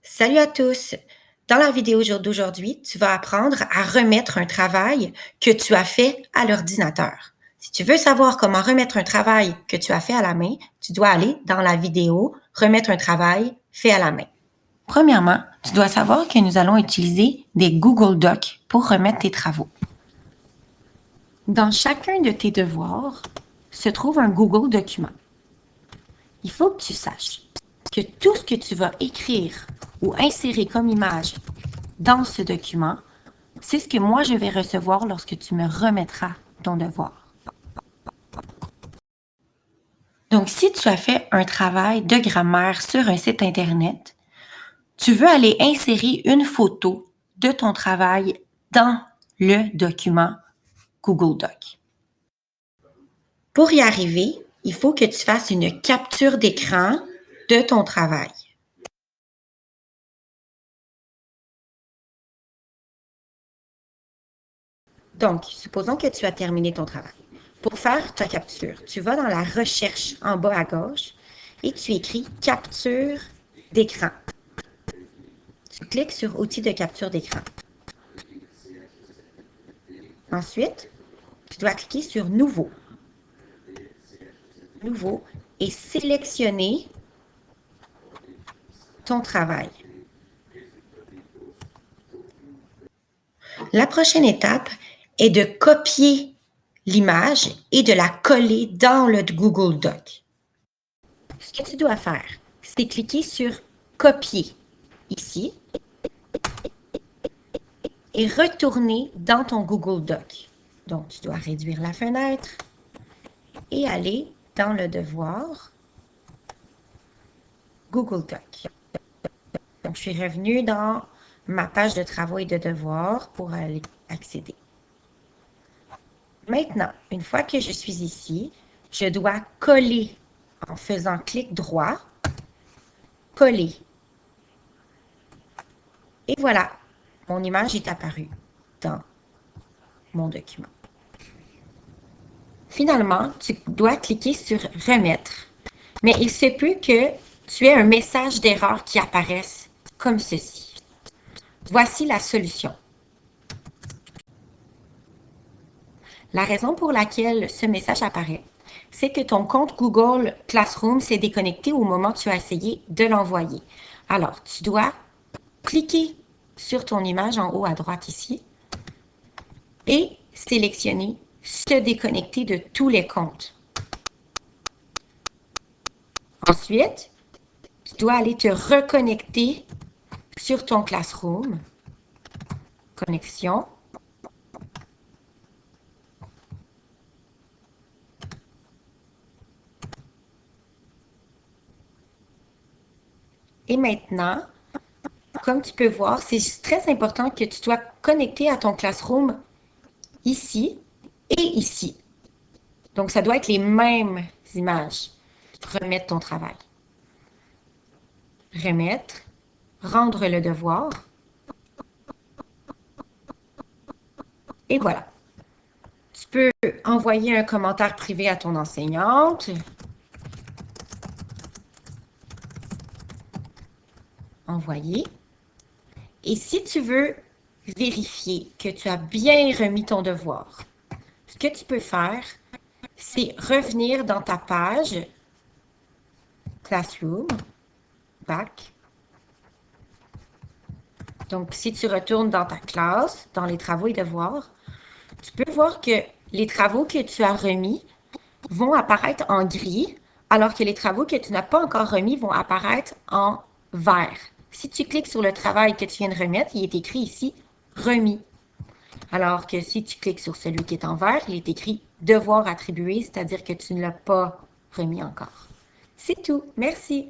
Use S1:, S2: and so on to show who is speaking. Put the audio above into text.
S1: Salut à tous! Dans la vidéo d'aujourd'hui, tu vas apprendre à remettre un travail que tu as fait à l'ordinateur. Si tu veux savoir comment remettre un travail que tu as fait à la main, tu dois aller dans la vidéo Remettre un travail fait à la main. Premièrement, tu dois savoir que nous allons utiliser des Google Docs pour remettre tes travaux. Dans chacun de tes devoirs se trouve un Google document. Il faut que tu saches que tout ce que tu vas écrire ou insérer comme image dans ce document, c'est ce que moi je vais recevoir lorsque tu me remettras ton devoir. Donc, si tu as fait un travail de grammaire sur un site Internet, tu veux aller insérer une photo de ton travail dans le document Google Doc. Pour y arriver, il faut que tu fasses une capture d'écran de ton travail. Donc, supposons que tu as terminé ton travail. Pour faire ta capture, tu vas dans la recherche en bas à gauche et tu écris capture d'écran. Tu cliques sur outils de capture d'écran. Ensuite, tu dois cliquer sur nouveau. Nouveau et sélectionner ton travail. La prochaine étape est de copier l'image et de la coller dans le Google Doc. Ce que tu dois faire, c'est cliquer sur copier ici et retourner dans ton Google Doc. Donc, tu dois réduire la fenêtre et aller dans le devoir Google Doc. Donc, je suis revenue dans ma page de travaux et de devoirs pour aller accéder. Maintenant, une fois que je suis ici, je dois coller en faisant clic droit, coller. Et voilà, mon image est apparue dans mon document. Finalement, tu dois cliquer sur Remettre. Mais il se peut que tu aies un message d'erreur qui apparaisse comme ceci. Voici la solution. La raison pour laquelle ce message apparaît, c'est que ton compte Google Classroom s'est déconnecté au moment où tu as essayé de l'envoyer. Alors, tu dois cliquer sur ton image en haut à droite ici et sélectionner Se déconnecter de tous les comptes. Ensuite, tu dois aller te reconnecter sur ton Classroom. Connexion. Et maintenant, comme tu peux voir, c'est très important que tu sois connecté à ton Classroom ici et ici. Donc, ça doit être les mêmes images. Remettre ton travail. Remettre. Rendre le devoir. Et voilà. Tu peux envoyer un commentaire privé à ton enseignante. Envoyer. Et si tu veux vérifier que tu as bien remis ton devoir, ce que tu peux faire, c'est revenir dans ta page Classroom, Back. Donc, si tu retournes dans ta classe, dans les travaux et devoirs, tu peux voir que les travaux que tu as remis vont apparaître en gris, alors que les travaux que tu n'as pas encore remis vont apparaître en vert. Si tu cliques sur le travail que tu viens de remettre, il est écrit ici « Remis ». Alors que si tu cliques sur celui qui est en vert, il est écrit « Devoir attribué », c'est-à-dire que tu ne l'as pas remis encore. C'est tout. Merci.